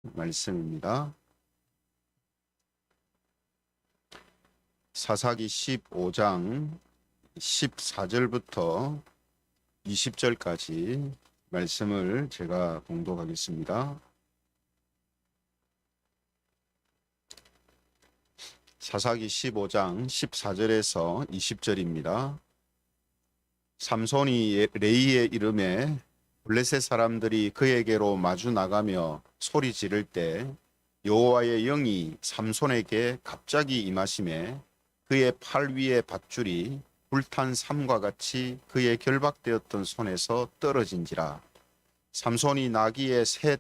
말씀입니다. 사사기 15장 14절부터 20절까지 말씀을 제가 봉독하겠습니다. 사사기 15장 14절에서 20절입니다. 삼손이 레이의 이름에 블레셋 사람들이 그에게로 마주 나가며 소리 지를 때 여호와의 영이 삼손에게 갑자기 임하심에 그의 팔 위에 밧줄이 불탄 삼과 같이 그의 결박되었던 손에서 떨어진지라. 삼손이 나귀의 새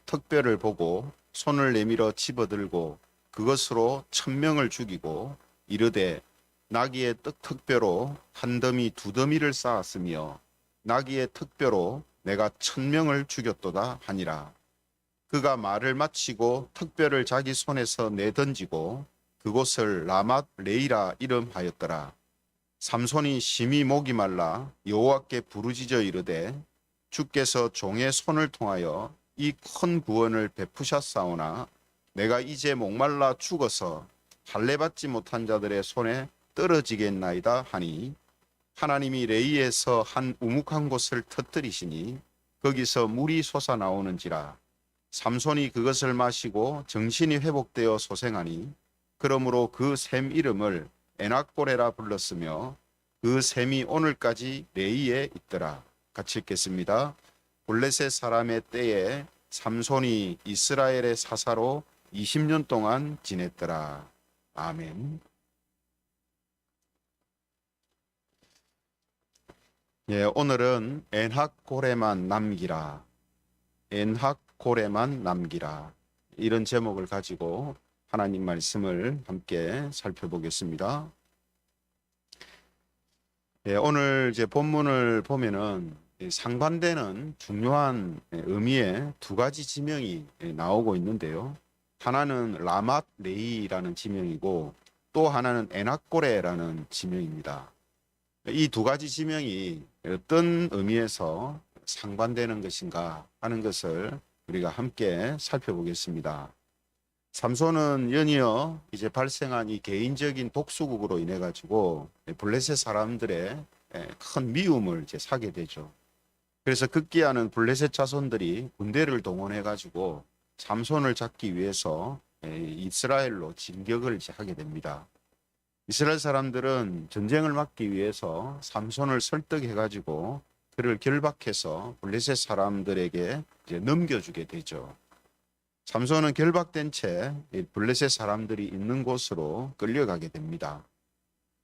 턱뼈를 보고 손을 내밀어 집어들고 그것으로 1000명을 죽이고 이르되 나귀의 턱뼈로 한 더미 두 더미를 쌓았으며 나귀의 턱뼈로 내가 1000명을 죽였도다 하니라. 그가 말을 마치고 턱뼈를 자기 손에서 내던지고 그곳을 라맛 레이라 이름하였더라. 삼손이 심히 목이 말라 여호와께 부르짖어 이르되 주께서 종의 손을 통하여 이 큰 구원을 베푸셨사오나 내가 이제 목말라 죽어서 할례받지 못한 자들의 손에 떨어지겠나이다 하니 하나님이 레이에서 한 우묵한 곳을 터뜨리시니 거기서 물이 솟아나오는지라. 삼손이 그것을 마시고 정신이 회복되어 소생하니 그러므로 그 샘 이름을 에낙고레라 불렀으며 그 샘이 오늘까지 레이에 있더라. 같이 읽겠습니다. 블레셋 사람의 때에 삼손이 이스라엘의 사사로 20년 동안 지냈더라. 아멘. 예, 오늘은 엔학고레만 남기라. 엔학고레만 남기라. 이런 제목을 가지고 하나님 말씀을 함께 살펴보겠습니다. 예, 오늘 이제 본문을 보면은 상반되는 중요한 의미의 두 가지 지명이 나오고 있는데요. 하나는 라맛 레이라는 지명이고 또 하나는 에낙고레라는 지명입니다. 이 두 가지 지명이 어떤 의미에서 상반되는 것인가 하는 것을 우리가 함께 살펴보겠습니다. 삼손은 연이어 이제 발생한 이 개인적인 독수국으로 인해 가지고 블레셋 사람들의 큰 미움을 이제 사게 되죠. 그래서 급기야는 블레셋 자손들이 군대를 동원해 가지고 삼손을 잡기 위해서 이스라엘로 진격을 이제 하게 됩니다. 이스라엘 사람들은 전쟁을 막기 위해서 삼손을 설득해 가지고 그를 결박해서 블레셋 사람들에게 이제 넘겨주게 되죠. 삼손은 결박된 채 블레셋 사람들이 있는 곳으로 끌려가게 됩니다.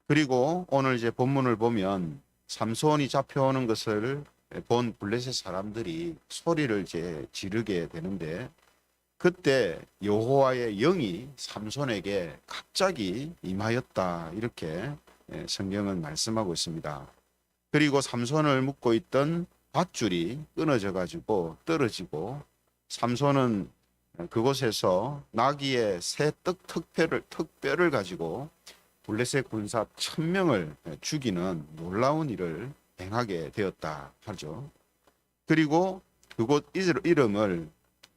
그리고 오늘 이제 본문을 보면 삼손이 잡혀오는 것을 본 블레셋 사람들이 소리를 이제 지르게 되는데 그때 여호와의 영이 삼손에게 갑자기 임하였다 이렇게 성경은 말씀하고 있습니다. 그리고 삼손을 묶고 있던 밧줄이 끊어져 가지고 떨어지고 삼손은 그곳에서 나귀의 새 턱뼈를 가지고 블레셋 군사 1000명을 죽이는 놀라운 일을 행하게 되었다 하죠. 그리고 그곳 이름을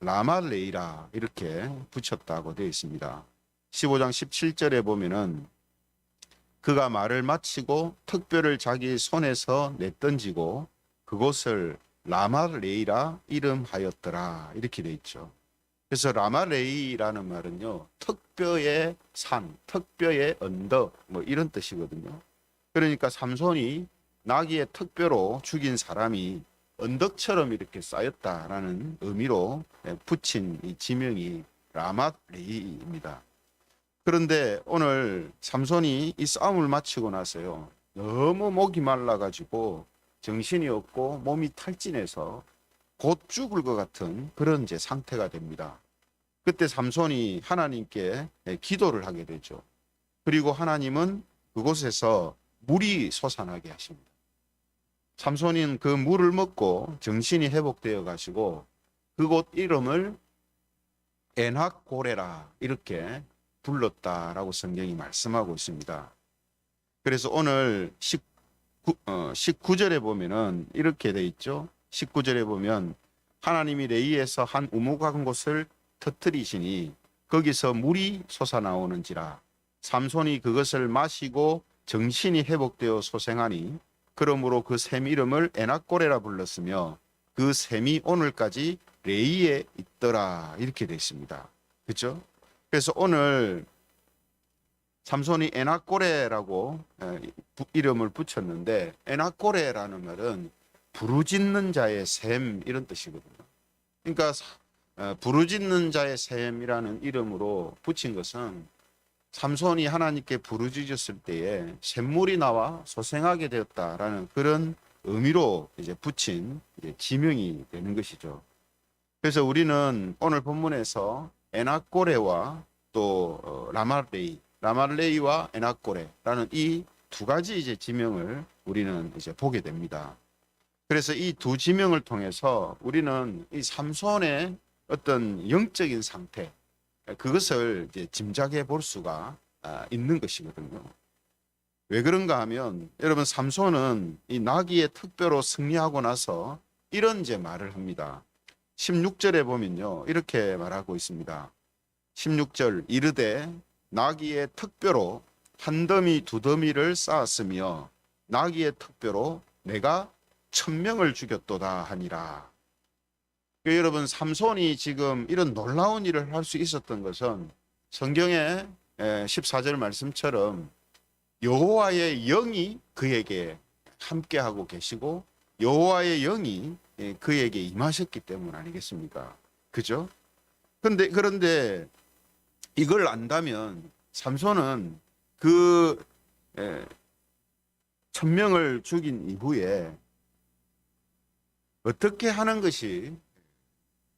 라말레이라 이렇게 붙였다고 되어 있습니다. 15장 17절에 보면은 그가 말을 마치고 턱뼈를 자기 손에서 내던지고 그곳을 라말레이라 이름하였더라 이렇게 되어 있죠. 그래서 라말레이라는 말은요, 턱뼈의 산, 턱뼈의 언덕 뭐 이런 뜻이거든요. 그러니까 삼손이 나귀의 턱뼈로 죽인 사람이 언덕처럼 이렇게 쌓였다라는 의미로 붙인 이 지명이 라말레이입니다. 그런데 오늘 삼손이 이 싸움을 마치고 나서요, 너무 목이 말라가지고 정신이 없고 몸이 탈진해서 곧 죽을 것 같은 그런 이제 상태가 됩니다. 그때 삼손이 하나님께 기도를 하게 되죠. 그리고 하나님은 그곳에서 물이 솟아나게 하십니다. 삼손인 그 물을 먹고 정신이 회복되어 가지고 그곳 이름을 엔학고레라 이렇게 불렀다라고 성경이 말씀하고 있습니다. 그래서 오늘 19절에 보면은 이렇게 돼 있죠. 19절에 보면 하나님이 레이에서 한 우묵한 곳을 터뜨리시니 거기서 물이 솟아나오는지라. 삼손이 그것을 마시고 정신이 회복되어 소생하니 그러므로 그 샘 이름을 에낙고레라 불렀으며 그 샘이 오늘까지 레이에 있더라. 이렇게 되어 있습니다. 그렇죠? 그래서 오늘 삼손이 에낙고레라고 이름을 붙였는데, 에낙고레라는 말은 부르짖는 자의 샘 이런 뜻이거든요. 그러니까 부르짖는 자의 샘이라는 이름으로 붙인 것은 삼손이 하나님께 부르짖었을 때에 샘물이 나와 소생하게 되었다라는 그런 의미로 이제 붙인 지명이 되는 것이죠. 그래서 우리는 오늘 본문에서 에낙고레와 또 라말레이와 에낙고레라는 이 두 가지 이제 지명을 우리는 이제 보게 됩니다. 그래서 이 두 지명을 통해서 우리는 이 삼손의 어떤 영적인 상태, 그것을 이제 짐작해 볼 수가 있는 것이거든요. 왜 그런가 하면 여러분, 삼손은 이 나귀의 특별로 승리하고 나서 이런 이제 말을 합니다. 16절에 보면요, 이렇게 말하고 있습니다. 16절, 이르되 나귀의 특별로 한 더미 두 더미를 쌓았으며 나귀의 특별로 내가 1000명을 죽였도다 하니라. 그러니까 여러분, 삼손이 지금 이런 놀라운 일을 할 수 있었던 것은 성경의 14절 말씀처럼 여호와의 영이 그에게 함께하고 계시고 여호와의 영이 그에게 임하셨기 때문 아니겠습니까? 그죠? 그런데 이걸 안다면 삼손은 그 1000명을 죽인 이후에 어떻게 하는 것이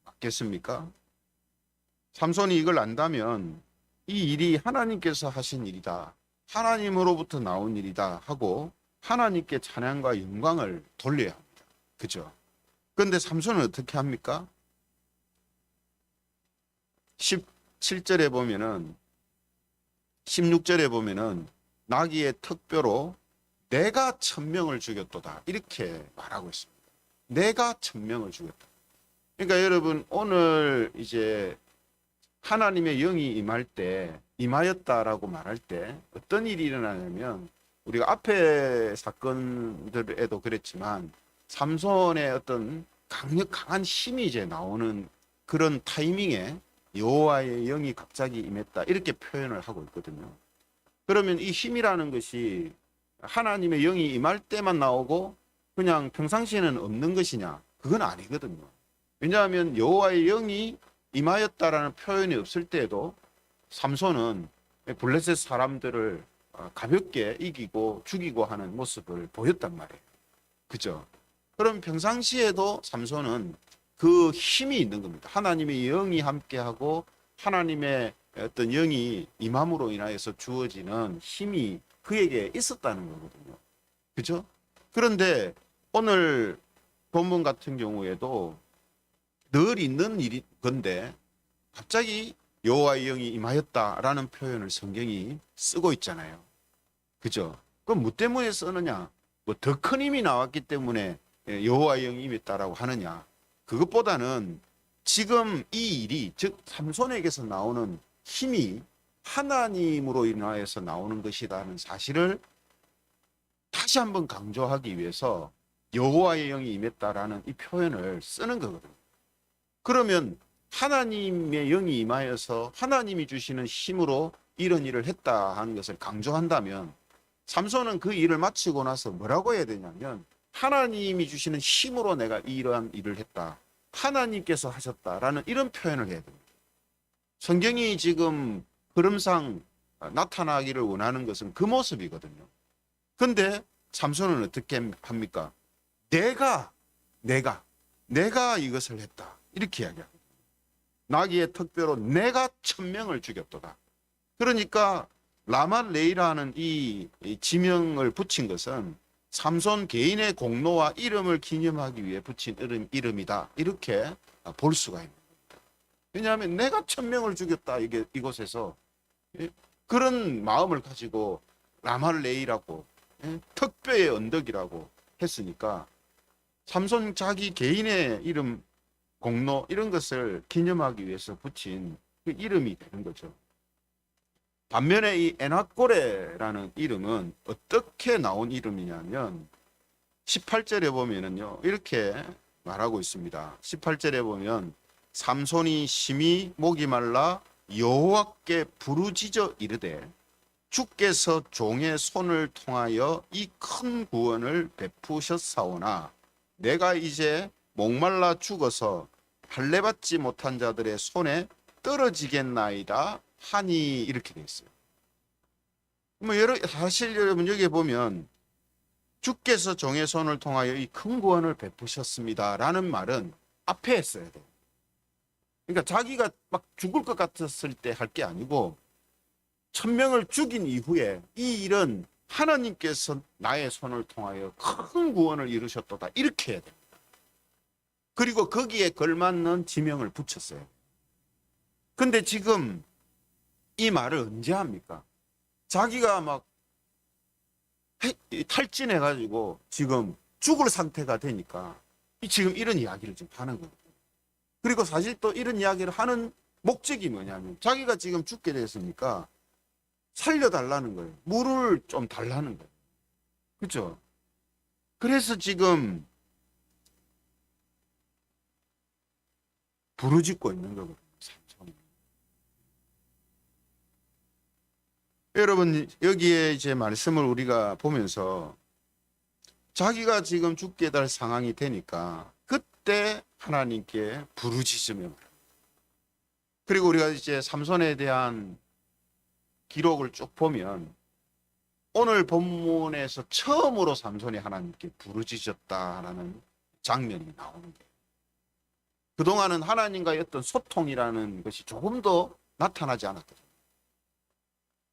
맞겠습니까? 삼손이 이걸 안다면 이 일이 하나님께서 하신 일이다, 하나님으로부터 나온 일이다 하고 하나님께 찬양과 영광을 돌려야 합니다. 그죠? 그런데 삼손은 어떻게 합니까? 17절에 보면은, 16절에 보면은 나귀의 특별로 내가 1000명을 죽였도다 이렇게 말하고 있습니다. 내가 1000명을 죽였다. 그러니까 여러분, 오늘 이제 하나님의 영이 임할 때, 임하였다라고 말할 때 어떤 일이 일어나냐면, 우리가 앞에 사건들에도 그랬지만 삼손의 어떤 강한 힘이 이제 나오는 그런 타이밍에 여호와의 영이 갑자기 임했다 이렇게 표현을 하고 있거든요. 그러면 이 힘이라는 것이 하나님의 영이 임할 때만 나오고 그냥 평상시에는 없는 것이냐? 그건 아니거든요. 왜냐하면 여호와의 영이 임하였다라는 표현이 없을 때에도 삼손은 블레셋 사람들을 가볍게 이기고 죽이고 하는 모습을 보였단 말이에요. 그죠? 그럼 평상시에도 삼손은 그 힘이 있는 겁니다. 하나님의 영이 함께하고 하나님의 어떤 영이 임함으로 인하여서 주어지는 힘이 그에게 있었다는 거거든요. 그죠? 그런데 오늘 본문 같은 경우에도 늘 있는 일이 건데 갑자기 여호와의 영이 임하였다라는 표현을 성경이 쓰고 있잖아요. 그죠? 그럼 뭐 때문에 쓰느냐? 뭐 더 큰 힘이 나왔기 때문에 여호와의 영이 임했다라고 하느냐? 그것보다는 지금 이 일이, 즉 삼손에게서 나오는 힘이 하나님으로 인하여서 나오는 것이라는 사실을 다시 한번 강조하기 위해서 여호와의 영이 임했다라는 이 표현을 쓰는 거거든요. 그러면 하나님의 영이 임하여서 하나님이 주시는 힘으로 이런 일을 했다 하는 것을 강조한다면, 삼손은 그 일을 마치고 나서 뭐라고 해야 되냐면, 하나님이 주시는 힘으로 내가 이러한 일을 했다, 하나님께서 하셨다라는 이런 표현을 해야 됩니다. 성경이 지금 흐름상 나타나기를 원하는 것은 그 모습이거든요. 근데 삼손은 어떻게 합니까? 내가 이것을 했다 이렇게 이야기합니다. 나귀의 특별로 내가 1000명을 죽였도다. 그러니까 라말레이라는 이 지명을 붙인 것은 삼손 개인의 공로와 이름을 기념하기 위해 붙인 이름이다 이렇게 볼 수가 있는 겁니다. 왜냐하면 내가 1000명을 죽였다, 이곳에서 그런 마음을 가지고 라말레이라고, 특별의 언덕이라고 했으니까 삼손 자기 개인의 이름 공로 이런 것을 기념하기 위해서 붙인 그 이름이 되는 거죠. 반면에 이 에나꼬레라는 이름은 어떻게 나온 이름이냐면 18절에 보면은요 이렇게 말하고 있습니다. 18절에 보면 삼손이 심히 목이 말라 여호와께 부르짖어 이르되 주께서 종의 손을 통하여 이 큰 구원을 베푸셨사오나 내가 이제 목말라 죽어서 할례받지 못한 자들의 손에 떨어지겠나이다 하니 이렇게 되어 있어요. 사실 여러분 여기 보면 주께서 종의 손을 통하여 이 큰 구원을 베푸셨습니다 라는 말은 앞에 했어야 돼요. 그러니까 자기가 막 죽을 것 같았을 때 할 게 아니고 1000명을 죽인 이후에 이 일은 하나님께서 나의 손을 통하여 큰 구원을 이루셨도다 이렇게 해야 됩니다. 그리고 거기에 걸맞는 지명을 붙였어요. 근데 지금 이 말을 언제 합니까? 자기가 막 탈진해가지고 지금 죽을 상태가 되니까 지금 이런 이야기를 좀 하는 거예요. 그리고 사실 또 이런 이야기를 하는 목적이 뭐냐면 자기가 지금 죽게 됐으니까 살려달라는 거예요. 물을 좀 달라는 거예요. 그렇죠? 그래서 지금 부르짖고 있는 거거든요. 여러분 여기에 이제 말씀을 우리가 보면서 자기가 지금 죽게 될 상황이 되니까 그때 하나님께 부르짖으며 그리고 우리가 이제 삼손에 대한 기록을 쭉 보면 오늘 본문에서 처음으로 삼손이 하나님께 부르짖었다라는 장면이 나오는 거예요. 그동안은 하나님과의 어떤 소통이라는 것이 조금 더 나타나지 않았거든요.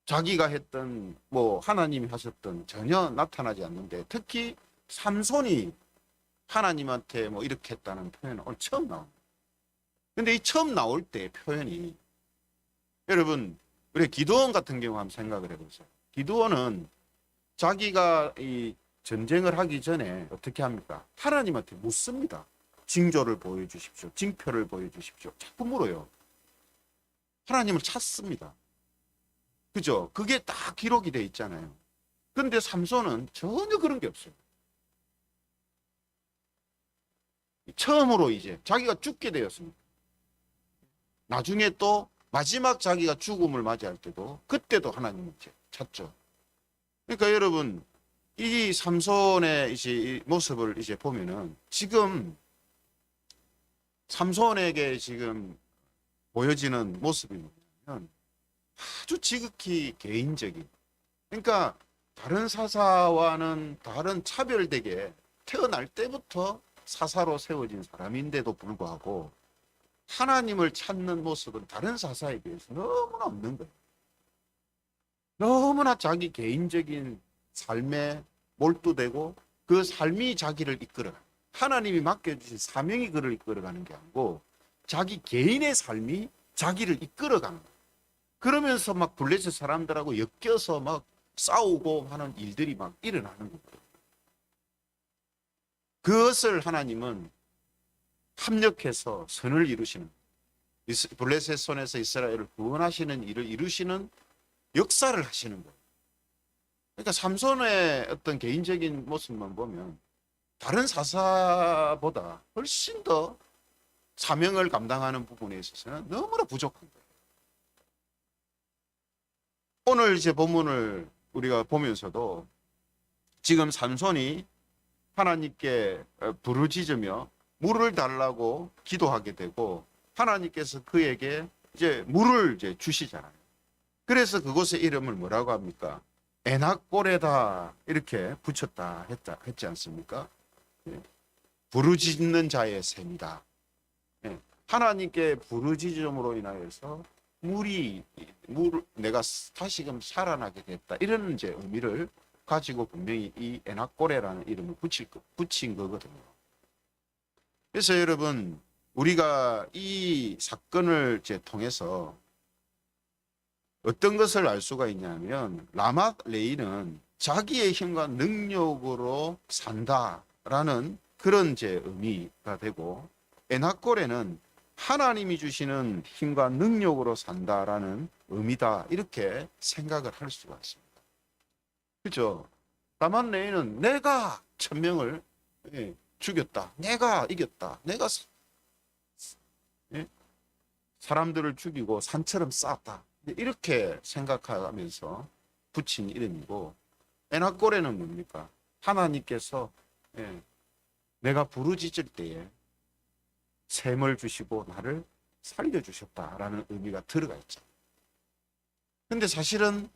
자기가 했던 하나님이 하셨던 전혀 나타나지 않는데 특히 삼손이 하나님한테 이렇게 했다는 표현은 오늘 처음 나옵니다. 근데 이 처음 나올 때 표현이 여러분 우리 기드온 같은 경우 한번 생각을 해보세요. 기드온은 자기가 이 전쟁을 하기 전에 어떻게 합니까? 하나님한테 묻습니다. 징조를 보여주십시오. 징표를 보여주십시오. 자꾸 물어요. 하나님을 찾습니다. 그죠? 그게 다 기록이 돼 있잖아요. 근데 삼손은 전혀 그런 게 없어요. 처음으로 이제 자기가 죽게 되었습니다. 나중에 또 마지막 자기가 죽음을 맞이할 때도 그때도 하나님을 찾죠. 그러니까 여러분 이 삼손의 이제 이 모습을 이제 보면은 지금 삼손에게 지금 보여지는 모습이 뭐냐면 아주 지극히 개인적인, 그러니까 다른 사사와는 다른 차별되게 태어날 때부터 사사로 세워진 사람인데도 불구하고 하나님을 찾는 모습은 다른 사사에 비해서 너무나 없는 거예요. 너무나 자기 개인적인 삶에 몰두되고 그 삶이 자기를 이끌어가요. 하나님이 맡겨주신 사명이 그를 이끌어가는 게 아니고 자기 개인의 삶이 자기를 이끌어가는 거예요. 그러면서 막 블레셋 사람들하고 엮여서 막 싸우고 하는 일들이 막 일어나는 거예요. 그것을 하나님은 합력해서 선을 이루시는, 블레셋 손에서 이스라엘을 구원하시는 일을 이루시는 역사를 하시는 거예요. 그러니까 삼손의 어떤 개인적인 모습만 보면 다른 사사보다 훨씬 더 사명을 감당하는 부분에 있어서는 너무나 부족한 거예요. 오늘 이제 본문을 우리가 보면서도 지금 삼손이 하나님께 부르짖으며 물을 달라고 기도하게 되고 하나님께서 그에게 이제 물을 이제 주시잖아요. 그래서 그곳의 이름을 뭐라고 합니까? 에나꼬레다 이렇게 붙였다 했지 않습니까? 부르짖는 자의 셈이다. 하나님께 부르짖음으로 인하여서 내가 다시금 살아나게 됐다. 이런 이제 의미를 가지고 분명히 이 에나꼬레라는 이름을 붙인 거거든요. 그래서 여러분 우리가 이 사건을 이제 통해서 어떤 것을 알 수가 있냐면 라맛 레이는 자기의 힘과 능력으로 산다라는 그런 이제 의미가 되고 에나꼬레는 하나님이 주시는 힘과 능력으로 산다라는 의미다, 이렇게 생각을 할 수가 있습니다. 그렇죠? 다만 레이는 내가 천명을 죽였다, 내가 이겼다, 내가 사람들을 죽이고 산처럼 쌓았다, 이렇게 생각하면서 붙인 이름이고, 에나꼬레는 뭡니까? 하나님께서 내가 부르짖을 때에 샘을 주시고 나를 살려주셨다라는 의미가 들어가 있죠. 근데 사실은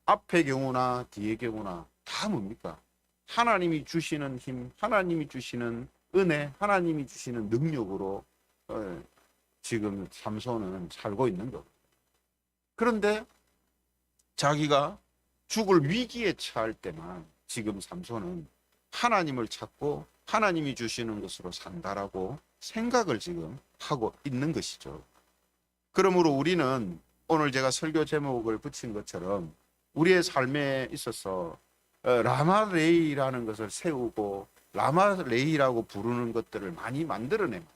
앞의 경우나 뒤의 경우나 다 뭡니까? 하나님이 주시는 힘, 하나님이 주시는 은혜, 하나님이 주시는 능력으로 지금 삼손은 살고 있는 거예요. 그런데 자기가 죽을 위기에 처할 때만 지금 삼손은 하나님을 찾고 하나님이 주시는 것으로 산다라고 생각을 지금 하고 있는 것이죠. 그러므로 우리는 오늘 제가 설교 제목을 붙인 것처럼 우리의 삶에 있어서 라마레이라는 것을 세우고 라마레이라고 부르는 것들을 많이 만들어내면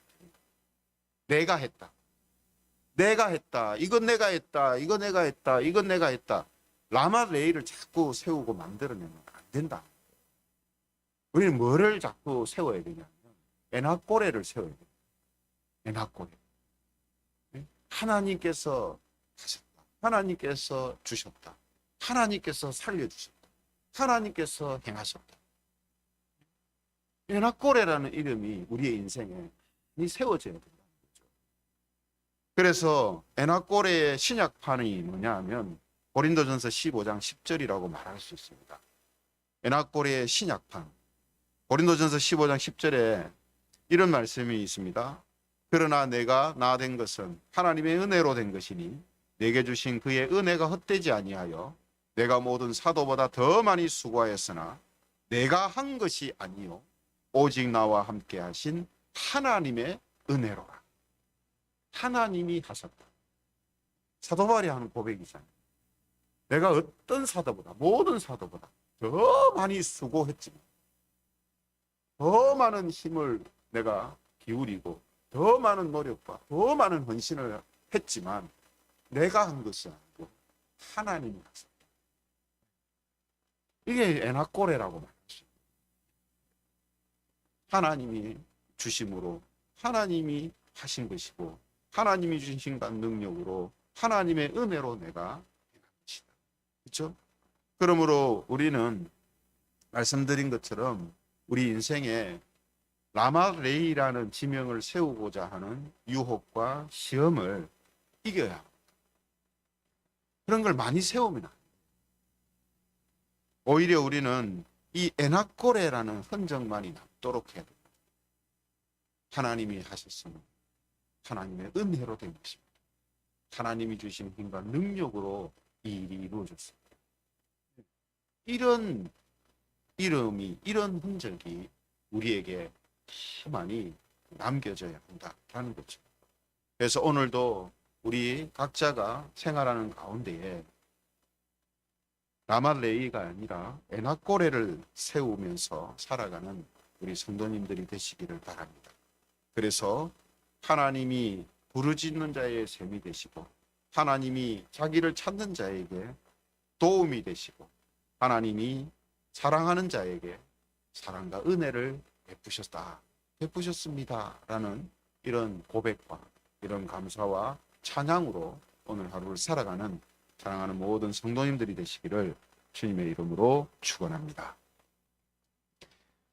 내가 했다, 내가 했다, 이건 내가 했다, 이거 내가 했다, 이건 내가 했다, 라마레이를 자꾸 세우고 만들어내면 안 된다. 우리는 뭐를 자꾸 세워야 되냐면 에나꼬레를 세워야 돼요. 에나꼬레. 하나님께서 하셨다, 하나님께서 주셨다, 하나님께서 살려주셨다, 하나님께서 행하셨다. 에나꼬레라는 이름이 우리의 인생에 세워져야 된다는 거죠. 그래서 에나꼬레의 신약판이 뭐냐 하면 고린도전서 15장 10절이라고 말할 수 있습니다. 에나꼬레의 신약판, 고린도전서 15장 10절에 이런 말씀이 있습니다. 그러나 내가 나 된 것은 하나님의 은혜로 된 것이니 내게 주신 그의 은혜가 헛되지 아니하여 내가 모든 사도보다 더 많이 수고하였으나 내가 한 것이 아니요 오직 나와 함께 하신 하나님의 은혜로라. 하나님이 하셨다. 사도 바울이 하는 고백이잖아요. 내가 어떤 사도보다, 모든 사도보다 더 많이 수고했지만, 더 많은 힘을 내가 기울이고 더 많은 노력과 더 많은 헌신을 했지만 내가 한 것이 아니고 하나님이 하셨다. 이게 에나꼬레라고 말했죠. 하나님이 주심으로 하나님이 하신 것이고 하나님이 주신 능력으로 하나님의 은혜로 내가 행한 것이다. 그렇죠? 그러므로 우리는 말씀드린 것처럼 우리 인생에 라마레이라는 지명을 세우고자 하는 유혹과 시험을 이겨야 합니다. 그런 걸 많이 세우면 안 돼요. 오히려 우리는 이 에나꼬레라는 흔적만이 남도록 해야 됩니다. 하나님이 하셨으면 하나님의 은혜로 된 것입니다. 하나님이 주신 힘과 능력으로 이 일이 이루어졌습니다. 이런 이름이, 이런 흔적이 우리에게 많이 남겨져야 한다라는 거죠. 그래서 오늘도 우리 각자가 생활하는 가운데에 라마레이가 아니라 에나꼬레를 세우면서 살아가는 우리 성도님들이 되시기를 바랍니다. 그래서 하나님이 부르짖는 자의 셈이 되시고 하나님이 자기를 찾는 자에게 도움이 되시고 하나님이 사랑하는 자에게 사랑과 은혜를 베푸셨습니다 라는 이런 고백과 이런 감사와 찬양으로 오늘 하루를 살아가는 사랑하는 모든 성도님들이 되시기를 주님의 이름으로 축원합니다.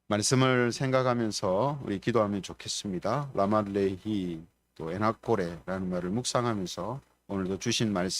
말씀을 생각하면서 우리 기도하면 좋겠습니다. 라말레히 또 에나꼬레라는 말을 묵상하면서 오늘도 주신 말씀